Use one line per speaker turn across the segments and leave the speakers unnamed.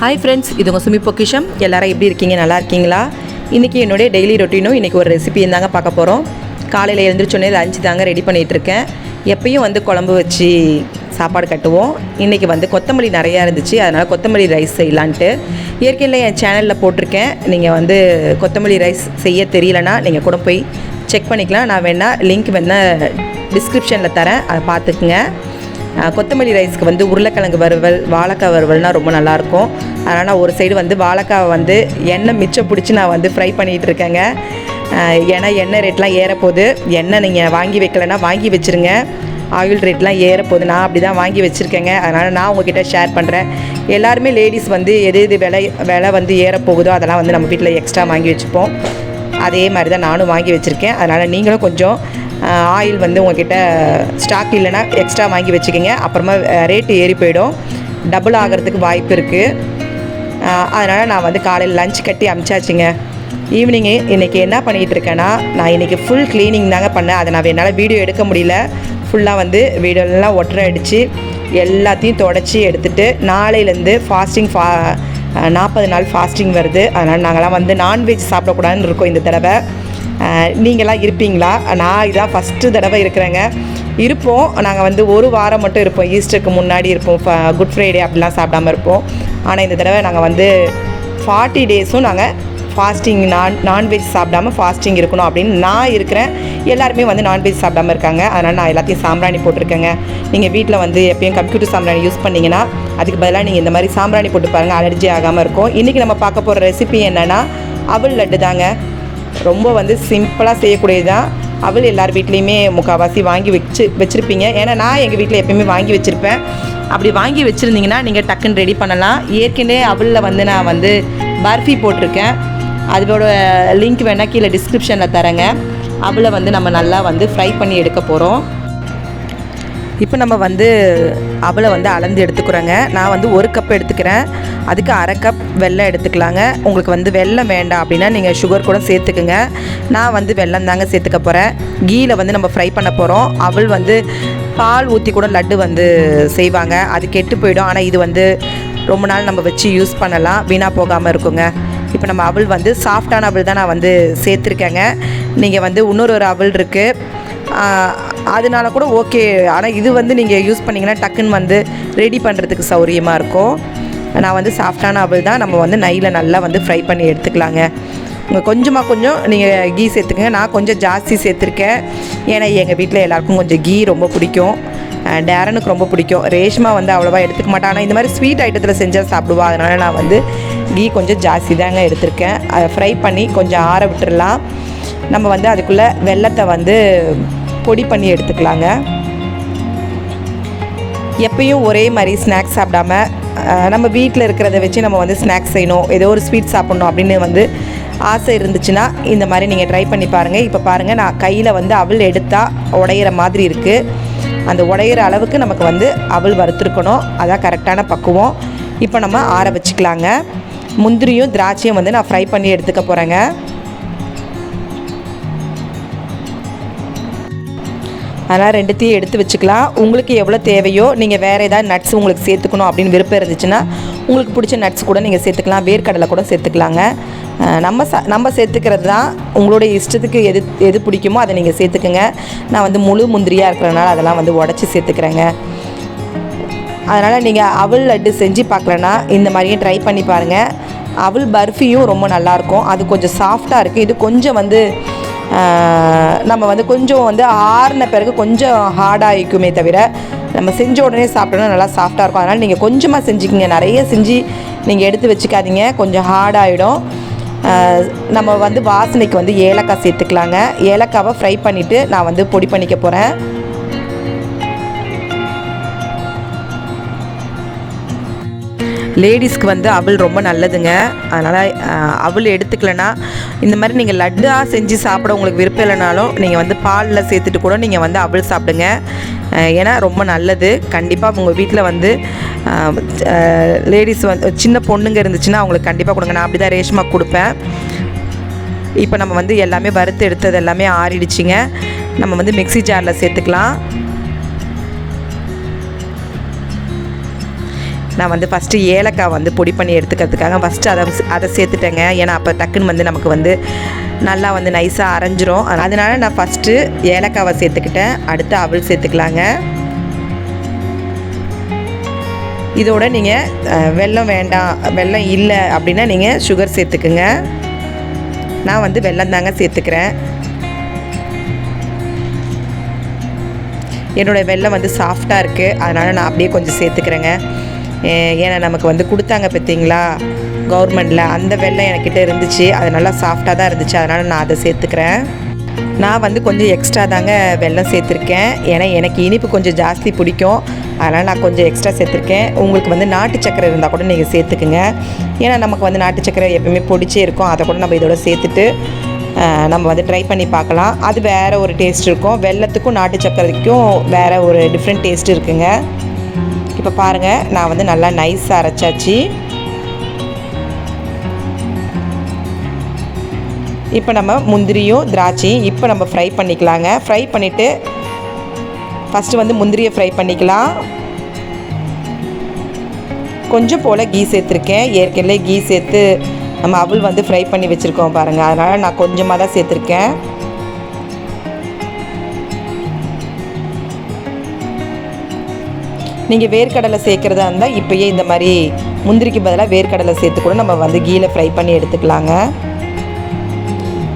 Hi friends, இது உங்கள் சுமிpokkisham. எல்லாரும் எப்படி இருக்கீங்க? நல்லா இருக்கீங்களா? இன்றைக்கி என்னுடைய டெய்லி ரொட்டீனும் இன்றைக்கி ஒரு ரெசிபி தாங்க பார்க்க போகிறோம். காலையில் எழுந்திரிச்சோன்னே லஞ்சு தாங்க ரெடி பண்ணிகிட்ருக்கேன். எப்பயும் வந்து குழம்பு வச்சு சாப்பாடு கட்டுவோம். இன்றைக்கி வந்து கொத்தமல்லி நிறையா இருந்துச்சு, அதனால் கொத்தமல்லி ரைஸ் செய்யலான்ட்டு ஏற்கனவே என் சேனலில் போட்டிருக்கேன். நீங்கள் வந்து கொத்தமல்லி ரைஸ் செய்ய தெரியலனா நீங்கள் கூட போய் செக் பண்ணிக்கலாம். நான் வேணால் லிங்க் வேணால் டிஸ்கிரிப்ஷனில் தரேன், அதை பார்த்துக்குங்க. கொத்தமல்லி ரைஸ்க்கு வந்து உருளைக்கிழங்கு வறுவல், வாழைக்காய் வறுவல்னால் ரொம்ப நல்லாயிருக்கும். அதனால் நான் ஒரு சைடு வந்து வாழைக்காவை வந்து எண்ணெய் மிச்சம் பிடிச்சி நான் வந்து ஃப்ரை பண்ணிகிட்டு இருக்கேங்க. ஏன்னா எண்ணெய் ரேட்லாம் ஏறப்போகுது. எண்ணெய் நீங்கள் வாங்கி வைக்கலைன்னா வாங்கி வச்சுருங்க. ஆயில் ரேட்லாம் ஏறப்போகுது. நான் அப்படி தான் வாங்கி வச்சுருக்கேங்க. அதனால் நான் உங்கள்கிட்ட ஷேர் பண்ணுறேன். எல்லாருமே லேடிஸ் வந்து எது விலை வந்து ஏறப்போகுதோ அதெல்லாம் வந்து நம்ம வீட்டில் எக்ஸ்ட்ரா வாங்கி வச்சுப்போம். அதே மாதிரி தான் நானும் வாங்கி வச்சுருக்கேன். அதனால் நீங்களும் கொஞ்சம் ஆயில் வந்து உங்கள்கிட்ட ஸ்டாக் இல்லைன்னா எக்ஸ்ட்ரா வாங்கி வச்சுக்கோங்க. அப்புறமா ரேட்டு ஏறி போயிடும், டபுள் ஆகிறதுக்கு வாய்ப்பு இருக்குது. அதனால் நான் வந்து காலையில் லஞ்ச் கட்டி அமிச்சாச்சுங்க. ஈவினிங்கு இன்றைக்கி என்ன பண்ணிகிட்டு இருக்கேன்னா, நான் இன்றைக்கி ஃபுல் க்ளீனிங் தாங்க பண்ணேன். அதை நான் என்னால் வீடியோ எடுக்க முடியல. ஃபுல்லாக வந்து வீடியோலாம் ஒட்டரை அடித்து எல்லாத்தையும் தொடச்சி எடுத்துகிட்டு, நாளையிலேருந்து ஃபாஸ்டிங் 40 நாள் ஃபாஸ்டிங் வருது. அதனால் நாங்கள்லாம் வந்து நான்வெஜ் சாப்பிடக்கூடாதுன்னு இருக்கோம் இந்த தடவை. நீங்களாம் இருப்பீங்களா? நான் இதான் ஃபஸ்ட்டு தடவை இருக்கிறேங்க. இருப்போம், நாங்கள் வந்து ஒரு வாரம் மட்டும் இருப்போம். ஈஸ்டருக்கு முன்னாடி இருப்போம், குட் ஃப்ரைடே அப்படிலாம் சாப்பிடாமல் இருப்போம். ஆனால் இந்த தடவை நாங்கள் வந்து 40 டேஸும் நாங்கள் ஃபாஸ்டிங் நான்வெஜ் சாப்பிடாமல் ஃபாஸ்டிங் இருக்கணும் அப்படின்னு நான் இருக்கிறேன். எல்லாருமே வந்து நான்வெஜ் சாப்பிடாமல் இருக்காங்க. அதனால் நான் எல்லாத்தையும் சாம்பிராணி போட்டிருக்கேங்க. நீங்கள் வீட்டில் வந்து எப்பயும் கம்ப்யூட்டர் சாம்பிராணி யூஸ் பண்ணிங்கன்னா அதுக்கு பதிலாக நீங்கள் இந்த மாதிரி சாம்பிராணி போட்டு பாருங்கள், அலர்ஜி ஆகாமல் இருக்கும். இன்றைக்கி நம்ம பார்க்க போகிற ரெசிபி என்னென்னா அவல் லட்டு தாங்க. ரொம்ப வந்து சிம்பிளாக செய்யக்கூடியது தான். அவல் எல்லார் வீட்லேயுமே முக்கால்வாசி வாங்கி வச்சுருப்பீங்க. ஏன்னா நான் எங்கள் வீட்டில் எப்பயுமே வாங்கி வச்சுருப்பேன். அப்படி வாங்கி வச்சுருந்தீங்கன்னா நீங்கள் டக்குன்னு ரெடி பண்ணலாம். ஏற்கனவே அவலில் வந்து நான் வந்து பர்ஃபி போட்டிருக்கேன். அதோட லிங்க் வேணால் கீழே டிஸ்கிரிப்ஷனில் தரேங்க. அவலை வந்து நம்ம நல்லா வந்து ஃப்ரை பண்ணி எடுக்க போகிறோம். இப்போ நம்ம வந்து அவலை வந்து அளந்து எடுத்துக்கிறோங்க. நான் வந்து 1 கப் எடுத்துக்கிறேன். அதுக்கு 1/2 கப் வெல்லம் எடுத்துக்கலாங்க. உங்களுக்கு வந்து வெல்லம் வேண்டாம் அப்படின்னா நீங்கள் சுகர் கூட சேர்த்துக்குங்க. நான் வந்து வெல்லம் தாங்க சேர்த்துக்க போகிறேன். கீயில் வந்து நம்ம ஃப்ரை பண்ண போகிறோம். அவல் வந்து பால் ஊற்றி கூட லட்டு வந்து செய்வாங்க, அது கெட்டு போயிடும். ஆனால் இது வந்து ரொம்ப நாள் நம்ம வச்சு யூஸ் பண்ணலாம், வீணாக போகாமல் இருக்குங்க. இப்போ நம்ம அவல் வந்து சாஃப்டான அவல் தான் நான் வந்து சேர்த்துருக்கேங்க. நீங்கள் வந்து இன்னொரு அவல் இருக்குது, அதனால கூட ஓகே. ஆனால் இது வந்து நீங்கள் யூஸ் பண்ணிங்கன்னா டக்குன்னு வந்து ரெடி பண்ணுறதுக்கு சௌரியமாக இருக்கும். நான் வந்து சாஃப்டான அவல் தான். நம்ம வந்து நெய்யில் நல்லா வந்து ஃப்ரை பண்ணி எடுத்துக்கலாங்க. கொஞ்சம் நீங்கள் கீ சேர்த்துக்கங்க. நான் கொஞ்சம் ஜாஸ்தி சேர்த்துருக்கேன். ஏன்னா எங்கள் வீட்டில் எல்லாருக்கும் கொஞ்சம் கீ ரொம்ப பிடிக்கும். டேரனுக்கு ரொம்ப பிடிக்கும். ரேஷ்மா வந்து அவ்வளோவா எடுத்துக்க மாட்டேன். ஆனால் இந்த மாதிரி ஸ்வீட் ஐட்டத்தில் செஞ்சால் சாப்பிடுவா. அதனால் நான் வந்து கீ கொஞ்சம் ஜாஸ்தி தாங்க எடுத்திருக்கேன். அதை ஃப்ரை பண்ணி கொஞ்சம் ஆற விட்டுடலாம். நம்ம வந்து அதுக்குள்ளே வெல்லத்தை வந்து பொடி பண்ணி எடுத்துக்கலாங்க. எப்பயும் ஒரே மாதிரி ஸ்நாக்ஸ் சாப்பிடாம நம்ம வீட்டில் இருக்கிறத வச்சு நம்ம வந்து ஸ்நாக்ஸ் செய்யணும், ஏதோ ஒரு ஸ்வீட் சாப்பிட்ணும் அப்படின்னு வந்து ஆசை இருந்துச்சுன்னா இந்த மாதிரி நீங்கள் ட்ரை பண்ணி பாருங்கள். இப்போ பாருங்கள், நான் கையில் வந்து அவல் எடுத்தால் உடையிற மாதிரி இருக்குது. அந்த உடையிற அளவுக்கு நமக்கு வந்து அவல் வறுத்துருக்கணும். அதான் கரெக்டான பக்குவம். இப்போ நம்ம ஆற வச்சுக்கலாங்க. முந்திரியும் திராட்சையும் வந்து நான் ஃப்ரை பண்ணி எடுத்துக்க போகிறேங்க. அதனால் 2த்தையும் எடுத்து வச்சுக்கலாம். உங்களுக்கு எவ்வளோ தேவையோ நீங்கள் வேறு ஏதாவது நட்ஸ் உங்களுக்கு சேர்த்துக்கணும் அப்படின்னு விருப்பம் இருந்துச்சுன்னா உங்களுக்கு பிடிச்ச நட்ஸ் கூட நீங்கள் சேர்த்துக்கலாம். வேர்க்கடலை கூட சேர்த்துக்கலாங்க. நம்ம சேர்த்துக்கிறது தான். உங்களுடைய இஷ்டத்துக்கு எது பிடிக்குமோ அதை நீங்கள் சேர்த்துக்குங்க. நான் வந்து முழு முந்திரியாக இருக்கிறதுனால அதெல்லாம் வந்து உடச்சி சேர்த்துக்கிறேங்க. அதனால் நீங்கள் அவல் லட்டு செஞ்சு பார்க்கலன்னா இந்த மாதிரியும் ட்ரை பண்ணி பாருங்கள். அவல் பர்ஃபியும் ரொம்ப நல்லாயிருக்கும். அது கொஞ்சம் சாஃப்டாக இருக்குது. இது கொஞ்சம் வந்து நம்ம வந்து கொஞ்சம் வந்து ஆறின பிறகு கொஞ்சம் ஹார்டாகிக்குமே தவிர நம்ம செஞ்ச உடனே சாப்பிட்டோன்னா நல்லா சாஃப்டாக இருக்கும். அதனால் நீங்கள் கொஞ்சமாக செஞ்சுக்கிங்க. நிறைய செஞ்சு நீங்கள் எடுத்து வச்சுக்காதீங்க, கொஞ்சம் ஹார்டாகிடும். நம்ம வந்து வாசனைக்கு வந்து ஏலக்காய் சேர்த்துக்கலாங்க. ஏலக்காவை ஃப்ரை பண்ணிவிட்டு நான் வந்து பொடி பண்ணிக்க போகிறேன். லேடிஸ்க்கு வந்து அவல் ரொம்ப நல்லதுங்க. அதனால் அவல் எடுத்துக்கலன்னா இந்த மாதிரி நீங்கள் லட்டாக செஞ்சு சாப்பிட உங்களுக்கு விருப்பம் இல்லைனாலும் நீங்கள் வந்து பாலில் சேர்த்துட்டு கூட நீங்கள் வந்து அவல் சாப்பிடுங்க. ஏன்னா ரொம்ப நல்லது. கண்டிப்பாக உங்கள் வீட்டில் வந்து லேடிஸ் வந்து சின்ன பொண்ணுங்க இருந்துச்சுன்னா அவங்களுக்கு கண்டிப்பாக கொடுங்க. நான் அப்படி தான் ரேஷ்மா கொடுப்பேன். இப்போ நம்ம வந்து எல்லாமே வறுத்து எடுத்தது எல்லாமே ஆறிடுச்சிங்க. நம்ம வந்து மிக்ஸி ஜாரில் சேர்த்துக்கலாம். நான் வந்து ஃபஸ்ட்டு ஏலக்காய் வந்து பொடி பண்ணி எடுத்துக்கிறதுக்காக ஃபஸ்ட்டு அதை சேர்த்துட்டேங்க. ஏன்னா அப்போ டக்குன்னு வந்து நமக்கு வந்து நல்லா வந்து நைஸாக அரைஞ்சிரும். அதனால் நான் ஃபஸ்ட்டு ஏலக்காவை சேர்த்துக்கிட்டேன். அடுத்து அவல் சேர்த்துக்கலாங்க. இதோட நீங்கள் வெல்லம் வேண்டாம், வெல்லம் இல்லை அப்படின்னா நீங்கள் சுகர் சேர்த்துக்குங்க. நான் வந்து வெல்லம் தாங்க சேர்த்துக்கிறேன். என்னோடய வெல்லம் வந்து சாஃப்டாக இருக்குது, அதனால் நான் அப்படியே கொஞ்சம் சேர்த்துக்கிறேங்க. ஏன்னா நமக்கு வந்து கொடுத்தாங்க பார்த்தீங்களா கவர்மெண்டில், அந்த வெல்லம் என்கிட்ட இருந்துச்சு. அது நல்லா சாஃப்டாக தான் இருந்துச்சு, அதனால் நான் அதை சேர்த்துக்கிறேன். நான் வந்து கொஞ்சம் எக்ஸ்ட்ரா தாங்க வெல்லம் சேர்த்துருக்கேன். ஏன்னா எனக்கு இனிப்பு கொஞ்சம் ஜாஸ்தி பிடிக்கும், அதனால் நான் கொஞ்சம் எக்ஸ்ட்ரா சேர்த்துருக்கேன். உங்களுக்கு வந்து நாட்டு சக்கரை இருந்தால் கூட நீங்கள் சேர்த்துக்குங்க. ஏன்னா நமக்கு வந்து நாட்டு சக்கரை எப்பவுமே பொடிச்சே இருக்கும், அதை கூட நம்ம இதோட சேர்த்துட்டு நம்ம வந்து ட்ரை பண்ணி பார்க்கலாம். அது வேறு ஒரு டேஸ்ட் இருக்கும். வெல்லத்துக்கும் நாட்டு சக்கரைக்கும் வேறு ஒரு டிஃப்ரெண்ட் டேஸ்ட் இருக்குங்க. இப்போ பாருங்கள், நான் வந்து நல்லா நைஸாக அரைச்சாச்சு. இப்போ நம்ம முந்திரியும் திராட்சையும் இப்போ நம்ம ஃப்ரை பண்ணிக்கலாங்க. ஃப்ரை பண்ணிவிட்டு ஃபஸ்ட்டு வந்து முந்திரியை ஃப்ரை பண்ணிக்கலாம். கொஞ்சம் போல் கீ சேர்த்துருக்கேன். ஏற்கனவே கீ சேர்த்து நம்ம அவல் வந்து ஃப்ரை பண்ணி வச்சுருக்கோம் பாருங்கள், அதனால் நான் கொஞ்சமாக தான் சேர்த்துருக்கேன். நீங்கள் வேர்க்கடலை சேர்க்குறதா இருந்தால் இப்போயே இந்த மாதிரி முந்திரிக்கு பதிலாக வேர்க்கடலை சேர்த்து கூட நம்ம வந்து கீழே ஃப்ரை பண்ணி எடுத்துக்கலாங்க.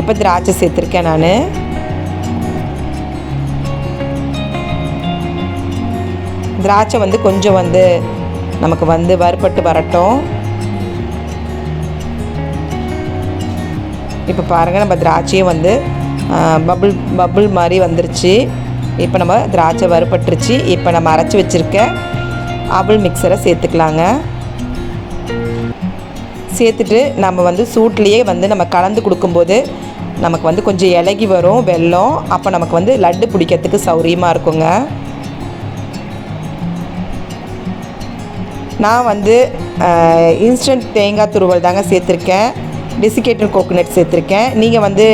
இப்போ திராட்சை சேர்த்துருக்கேன் நான். திராட்சை வந்து கொஞ்சம் வந்து நமக்கு வந்து வறுபட்டு வரட்டும். இப்போ பாருங்கள், நம்ம திராட்சையும் வந்து பபுள் மாதிரி வந்துருச்சு. இப்போ நம்ம திராட்சை வறுபட்டுருச்சு. இப்போ நம்ம அரைச்சி வச்சுருக்க அவல் மிக்சரை சேர்த்துக்கலாங்க. சேர்த்துட்டு நம்ம வந்து சூட்லேயே வந்து நம்ம கலந்து கொடுக்கும்போது நமக்கு வந்து கொஞ்சம் இலகி வரும் வெல்லம். அப்போ நமக்கு வந்து லட்டு பிடிக்கிறதுக்கு சௌரியமாக இருக்குங்க. நான் வந்து இன்ஸ்டன்ட் தேங்காய் துருவல் தாங்க சேர்த்துருக்கேன். டெசிகேட்டட் கோகோனட் சேர்த்துருக்கேன். நீங்கள் வந்து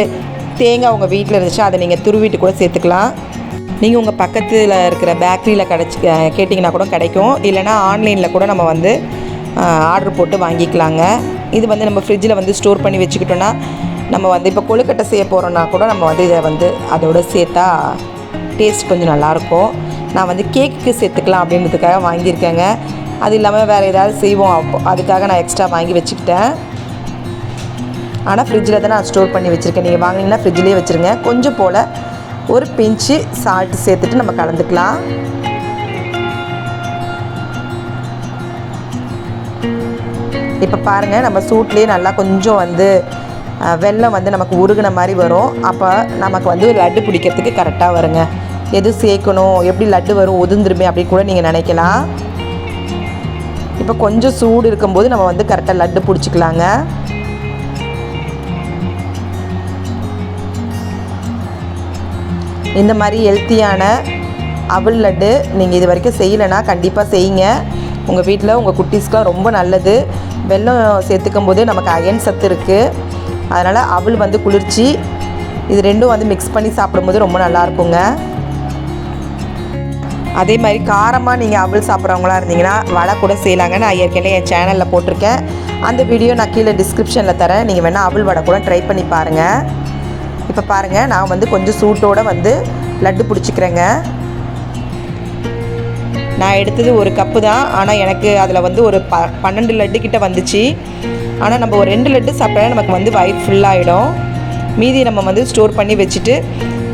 தேங்காய் உங்கள் வீட்டில் இருந்துச்சு, அதை நீங்கள் துருவிட்டு கூட சேர்த்துக்கலாம். நீங்கள் உங்கள் பக்கத்தில் இருக்கிற பேக்கரியில் கேட்டிங்கன்னா கூட கிடைக்கும். இல்லைனா ஆன்லைனில் கூட நம்ம வந்து ஆர்டர் போட்டு வாங்கிக்கலாங்க. இது வந்து நம்ம ஃப்ரிட்ஜில் வந்து ஸ்டோர் பண்ணி வச்சுக்கிட்டோன்னா நம்ம வந்து இப்போ கொழுக்கட்டை செய்ய போகிறோன்னா கூட நம்ம வந்து இதை வந்து அதோடு சேர்த்தா டேஸ்ட் கொஞ்சம் நல்லாயிருக்கும். நான் வந்து கேக்குக்கு சேர்த்துக்கலாம் அப்படின்றதுக்காக வாங்கியிருக்கேங்க. அது இல்லாமல் வேறு ஏதாவது செய்வோம், அதுக்காக நான் எக்ஸ்ட்ரா வாங்கி வச்சுக்கிட்டேன். ஆனால் ஃப்ரிட்ஜில் தான் நான் ஸ்டோர் பண்ணி வச்சுருக்கேன். நீங்கள் வாங்கினீங்கன்னா ஃப்ரிட்ஜிலே வச்சுருங்க. கொஞ்சம் போல் ஒரு பிஞ்சு சால்ட் சேர்த்துட்டு நம்ம கலந்துக்கலாம். இப்போ பாருங்கள், நம்ம சூட்லேயே நல்லா கொஞ்சம் வந்து வெல்லம் வந்து நமக்கு உருகின மாதிரி வரும். அப்போ நமக்கு வந்து லட்டு பிடிக்கிறதுக்கு கரெக்டாக வருங்க. எது சேர்க்கணும், எப்படி லட்டு வரும், உதிர்ந்துருமே அப்படின்னு கூட நீங்கள் நினைக்கலாம். இப்போ கொஞ்சம் சூடு இருக்கும்போது நம்ம வந்து கரெக்டாக லட்டு பிடிச்சிக்கலாங்க. இந்த மாதிரி ஹெல்த்தியான அவல் லட்டு நீங்கள் இது வரைக்கும் செய்யலைன்னா கண்டிப்பாக செய்யுங்க. உங்கள் வீட்டில் உங்கள் குட்டீஸ்க்கெலாம் ரொம்ப நல்லது. வெல்லம் சேர்த்துக்கும் போதே நமக்கு அயன் சத்து இருக்குது. அதனால் அவல் வந்து குளிர்ச்சி, இது ரெண்டும் வந்து மிக்ஸ் பண்ணி சாப்பிடும்போது ரொம்ப நல்லாயிருக்குங்க. அதே மாதிரி காரமாக நீங்கள் அவல் சாப்பிட்றவங்களா இருந்தீங்கன்னா வடை கூட செய்யலாங்க. நான் ஏற்கனவே என் சேனலில் போட்டிருக்கேன், அந்த வீடியோ நான் கீழே டிஸ்கிரிப்ஷனில் தரேன். நீங்கள் வேணால் அவல் வடை கூட ட்ரை பண்ணி பாருங்கள். இப்போ பாருங்கள், நான் வந்து கொஞ்சம் சூட்டோடு வந்து லட்டு பிடிச்சிக்கிறேங்க. நான் எடுத்தது ஒரு கப்பு தான், ஆனால் எனக்கு அதில் வந்து ஒரு 12 லட்டு கிட்ட வந்துச்சு. ஆனால் நம்ம ஒரு 2 லட்டு சாப்பிட்டா நமக்கு வந்து வயிறு ஃபுல்லாகிடும். மீதி நம்ம வந்து ஸ்டோர் பண்ணி வச்சுட்டு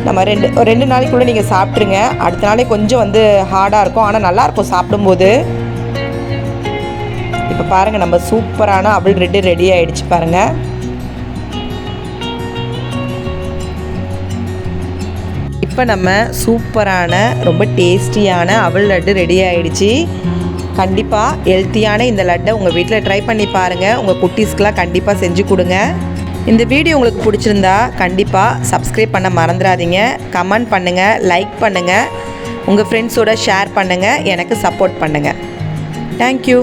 நம்ம ஒரு 2 நாளைக்குள்ளே நீங்கள் சாப்பிட்ருங்க. அடுத்த நாளே கொஞ்சம் வந்து ஹார்டாக இருக்கும், ஆனால் நல்லாயிருக்கும் சாப்பிடும்போது. இப்போ பாருங்கள், நம்ம சூப்பரான அவல் ரெடி ஆகிடுச்சு பாருங்கள். இப்போ நம்ம சூப்பரான ரொம்ப டேஸ்டியான அவல் லட்டு ரெடி ஆகிடுச்சு. கண்டிப்பாக ஹெல்த்தியான இந்த லட்டை உங்கள் வீட்டில் ட்ரை பண்ணி பாருங்கள். உங்கள் குட்டீஸ்க்கெலாம் கண்டிப்பாக செஞ்சு கொடுங்க. இந்த வீடியோ உங்களுக்கு பிடிச்சிருந்தா கண்டிப்பாக சப்ஸ்கிரைப் பண்ண மறந்துடாதீங்க. கமெண்ட் பண்ணுங்கள், லைக் பண்ணுங்கள், உங்கள் ஃப்ரெண்ட்ஸோட ஷேர் பண்ணுங்கள், எனக்கு சப்போர்ட் பண்ணுங்கள். தேங்க்யூ.